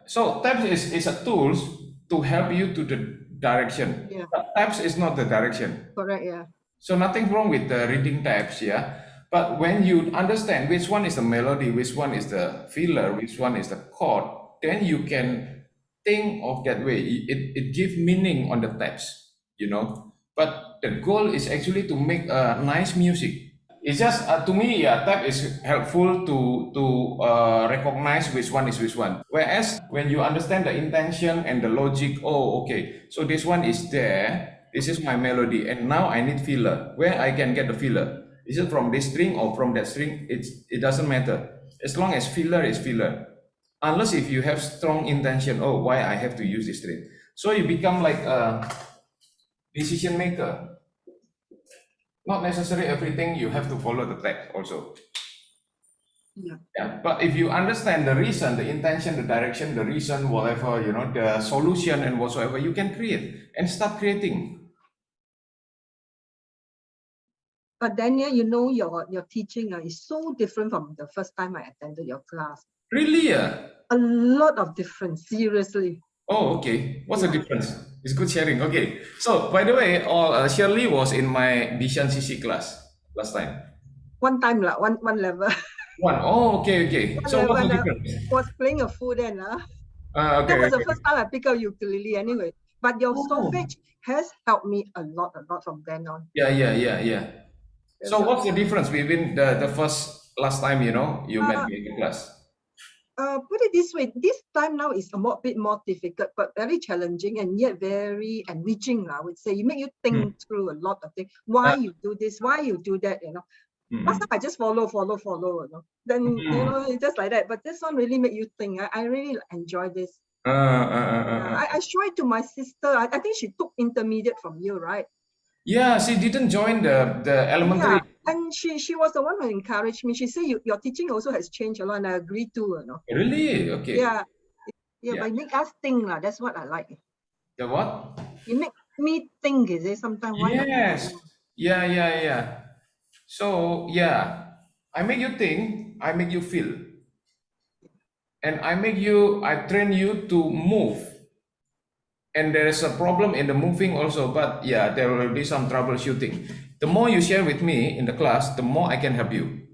So tabs is a tool to help you to the direction. Yeah. But tabs is not the direction. Correct, yeah. So nothing wrong with the reading tabs, yeah. But when you understand which one is the melody, which one is the filler, which one is the chord, then you can think of that way. It gives meaning on the tabs, you know. But the goal is actually to make a nice music. It's just to me, yeah, tab is helpful to recognize which one is which one. Whereas when you understand the intention and the logic, oh, okay, so this one is there. This is my melody, and now I need filler. Where I can get the filler? Is it from this string or from that string? It doesn't matter as long as filler is filler. Unless if you have strong intention, oh, why I have to use this string? So you become like a decision maker. Not necessarily everything you have to follow the text also. Yeah, but if you understand the reason, the intention, the direction, the reason, whatever, you know, the solution and whatsoever, you can create and start creating. But Daniel, you know, your teaching is so different from the first time I attended your class. Really? Yeah. A lot of difference, seriously. Oh, okay. What's the difference? It's good sharing. Okay. So, by the way, Shirley was in my Bishan CC class last time. One time, one level. One. Oh, okay, okay. So, what's the difference? Was playing a full then. Okay. That was the first time I picked up ukulele anyway. But your solfege has helped me a lot from then on. Yeah. So, what's the difference between the first last time, you know, you met me in the class? Put it this way, this time now is a bit more difficult, but very challenging and yet very enriching, I would say. You make you think through a lot of things. Why you do this, why you do that, you know. Last time I just follow, you know. Then, you know, it's just like that. But this one really make you think. I really enjoy this. I show it to my sister. I think she took intermediate from you, right? Yeah, she didn't join the elementary. Yeah, and she was the one who encouraged me. She said your teaching also has changed a lot, and I agree too. You know. Really? Okay. Yeah, but it make us think lah. That's what I like. The what? It make me think. Is it sometimes? Yes. Yeah. So yeah, I make you think. I make you feel, and I train you to move. And there is a problem in the moving also, but yeah, there will be some troubleshooting. The more you share with me in the class, the more I can help you.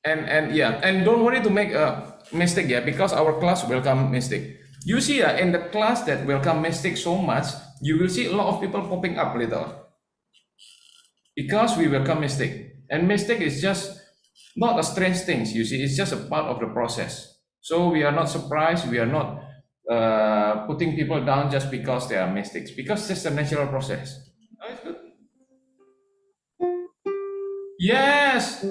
And yeah, and don't worry to make a mistake, yeah, because our class welcome mistake. You see, in the class that welcome mistake so much, you will see a lot of people popping up later. Because we welcome mistake. And mistake is just not a strange thing, you see, it's just a part of the process. So we are not surprised, we are not putting people down just because they are mistakes, because it's a natural process. Oh, it's good. Yes.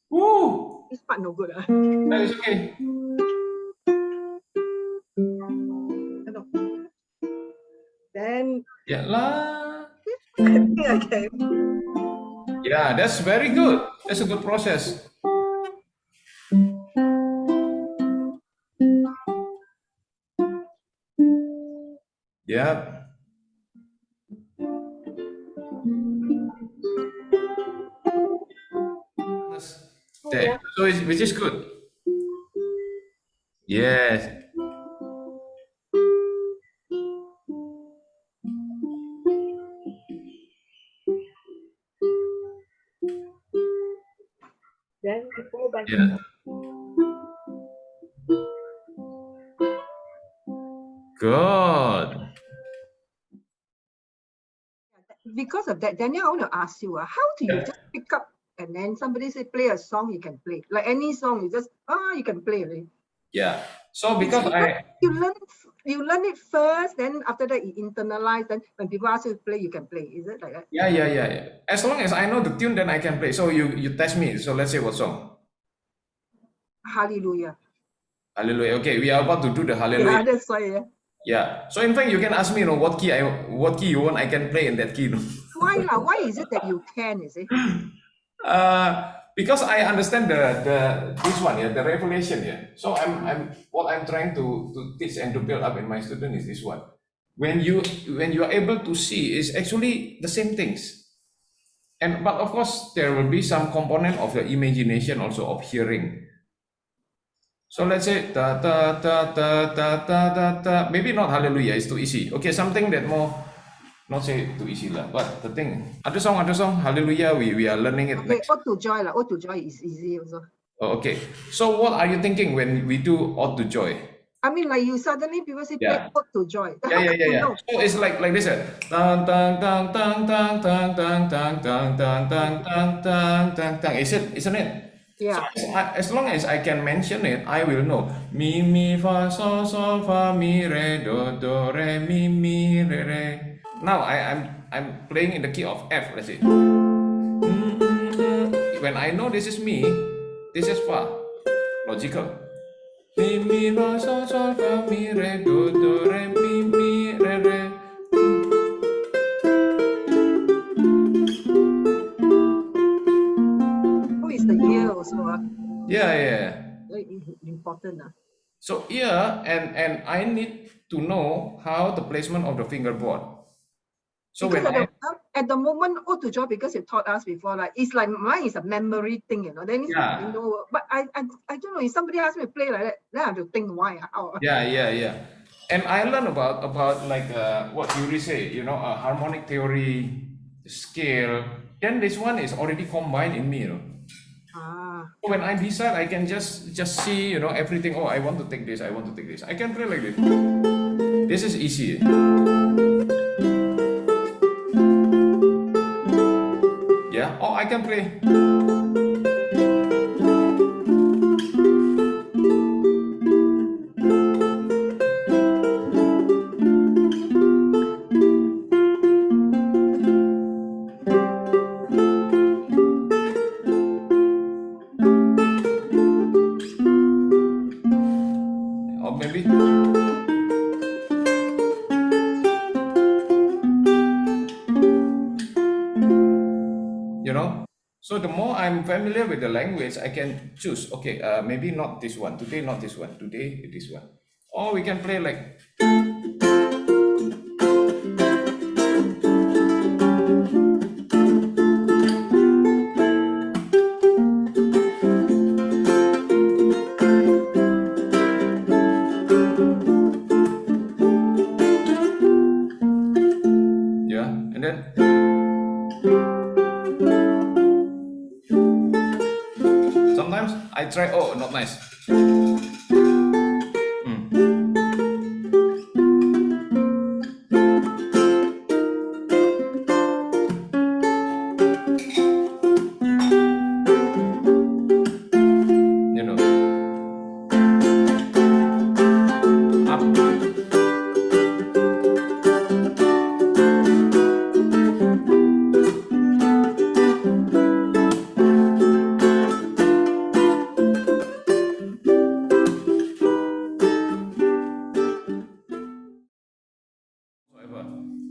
Woo. This part no good. That is okay. Then Yeah lah. okay. Yeah, that's very good. That's a good process. Yeah. There. So which is good. Yes. Then go back. Yeah. Good. Because of that, Daniel, I want to ask you, how do you just pick up and then somebody say play a song, you can play like any song, you just you can play, right? Yeah. So because you learn it first, then after that you internalize. Then when people ask you to play, you can play. Is it like that? Yeah. As long as I know the tune, then I can play. So you test me. So let's say what song? Hallelujah. Hallelujah. Okay, we are about to do the Hallelujah. Yeah, that's why. Yeah. Yeah. So in fact, you can ask me, you know, what key you want, I can play in that key. You know? Why is it that you can? Is it? Because I understand this one, yeah, the revelation, yeah. So what I'm trying to teach and to build up in my student is this one. When you are able to see, is actually the same things, but of course there will be some component of the imagination also of hearing. So let's say da da da da da da da da. Maybe not hallelujah, it's too easy. Okay, something that more, not say too easy lah, but the thing, other song, hallelujah, we are learning it Okay, next. ode to joy lah. Ode to joy is easy also. Oh, okay. So what are you thinking when we do ode to joy? I mean, like you suddenly people say Yeah. play ode to joy. Yeah, yeah, yeah, yeah. So it's like this. Dun, dun, dun, dun, dun, dun, dun, dun, dun, dun, dun, dun, dun, dun, dun. Isn't it? Yeah. So as long as I can mention it, I will know. Mi, mi, fa, sol, sol, fa, mi, re, do, do, re, mi, re, re. Now I'm playing in the key of F. Let's see. When I know this is mi, this is fa. Logical. Mi, mi, fa, sol, sol, fa, mi, re, do, do, re, mi, re, re. Who is the ear also? Yeah, yeah. Very important. So ear, and I need to know how the placement of the fingerboard. So because when at the moment, ode to joy, because you taught us before, like it's like mine is a memory thing, you know. Then it's, Yeah. you know, but I don't know. If somebody asks me to play like that, then I have to think why. How. Yeah, yeah, yeah. And I learned about like what you say, you know, harmonic theory, scale. Then this one is already combined in me, you know. Ah. So when I decide, I can just see, you know, everything. Oh, I want to take this. I want to take this. I can play like this. This is easy. Yeah. Oh, I can play. Or maybe. You know, so the more I'm familiar with the language, I can choose. Okay, maybe not this one today, not this one today, this one. Or we can play like. Yeah, and then. Sometimes I try, oh, not nice. You know. Up.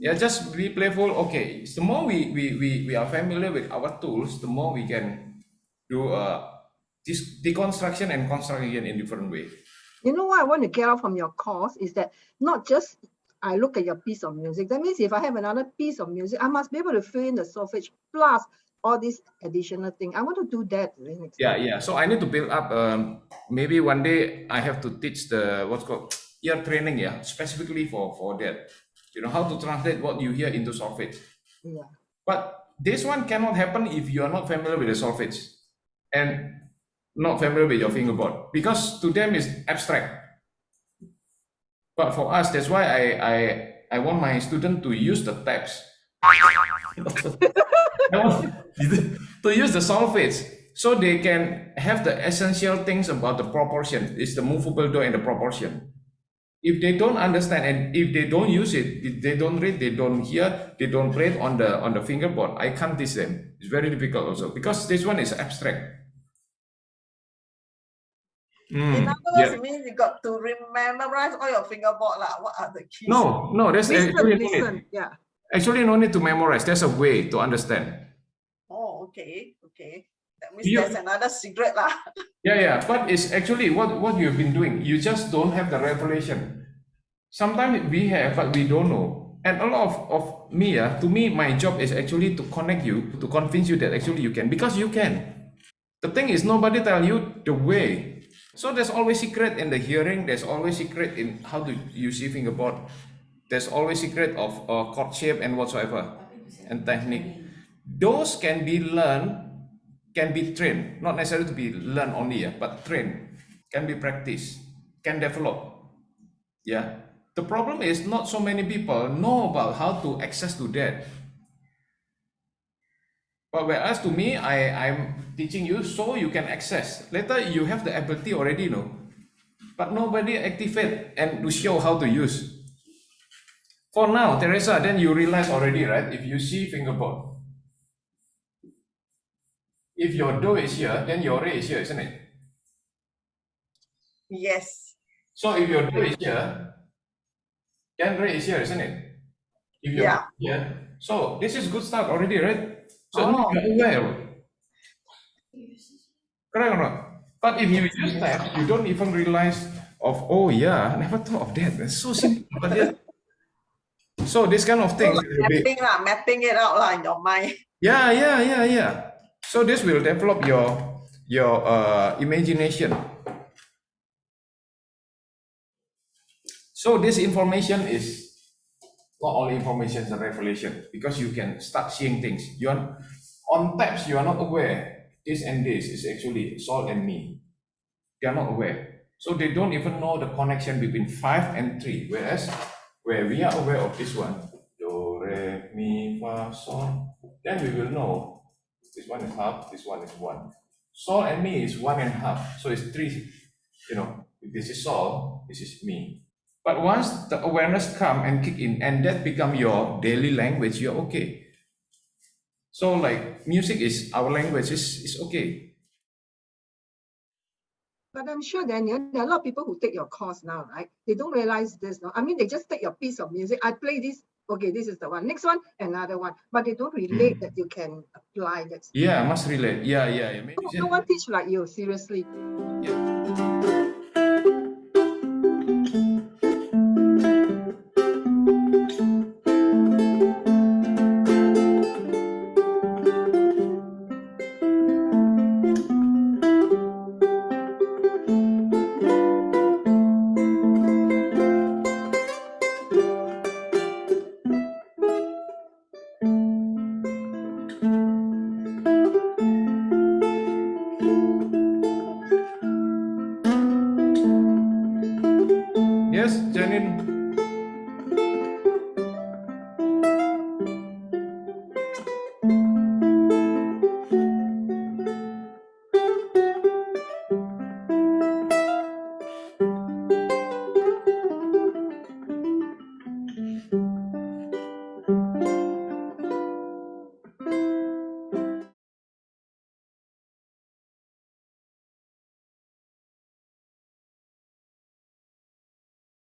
Yeah, just be playful. Okay, the more we are familiar with our tools, the more we can do this deconstruction and construction in different way. You know what I want to get out from your course is that not just I look at your piece of music. That means if I have another piece of music, I must be able to fill in the solfege plus all this additional thing. I want to do that. Yeah, yeah. So I need to build up. Maybe one day I have to teach the what's called ear training. Yeah, specifically for that. You know how to translate what you hear into solfege. Yeah. But this one cannot happen if you are not familiar with the solfege and not familiar with your fingerboard, because to them it's abstract. But for us, that's why I want my student to use the tabs. I want to use the solfege so they can have the essential things about the proportion. It's the movable do and the proportion. If they don't understand and if they don't use it, if they don't read, they don't hear, they don't play it on the fingerboard, I can't teach them. It's very difficult also because this one is abstract. In other words, it means you got to memorize all your fingerboard lah. What are the keys? No, that's actually no need. Yeah. Actually, no need to memorize. There's a way to understand. Oh, okay, okay. That means there's another secret lah. Yeah. But it's actually what you've been doing. You just don't have the revelation. Sometimes we have, but we don't know. And a lot of me, to me, my job is actually to connect you, to convince you that actually you can, because you can. The thing is, nobody tell you the way. So there's always secret in the hearing, there's always secret in how to use the fingerboard. There's always secret of chord shape and whatsoever, and technique. Those can be learned, can be trained, not necessarily to be learned only, but trained, can be practiced, can develop. Yeah. The problem is not so many people know about how to access to that. But whereas to me, I'm teaching you so you can access. Later you have the ability already, no? But nobody activate and to show how to use. For now, Teresa, then you realize already, right? If you see fingerboard, if your do is here, then your re is here, isn't it? Yes. So if your do is here, then re is here, isn't it? If you're here, so this is good start already, right? So now you're aware. Correct or not? But if you use that, you don't even realize of, oh yeah, I never thought of that. It's so simple. But yeah. So this kind of things will be, mapping it out in your mind. yeah. So this will develop your imagination. So this information is not only information, it's a revelation, because you can start seeing things. You are on taps, you are not aware. This and this is actually Sol and me. They are not aware. So they don't even know the connection between 5 and 3. Whereas where we are aware of this one, do, re, mi, fa, sol, then we will know this one is half, this one is 1. Sol and mi is 1.5. So it's 3. You know, this is Sol, this is me. But once the awareness come and kick in, and that become your daily language, you're okay. So like music is our language, is okay. But I'm sure, Daniel, there are a lot of people who take your course now, right? They don't realize this. No? I mean, they just take your piece of music. I play this. Okay, this is the one. Next one, another one. But they don't relate that you can apply that. Yeah, must relate. Yeah. No one teach like you, seriously. Yeah. Yes, Janine.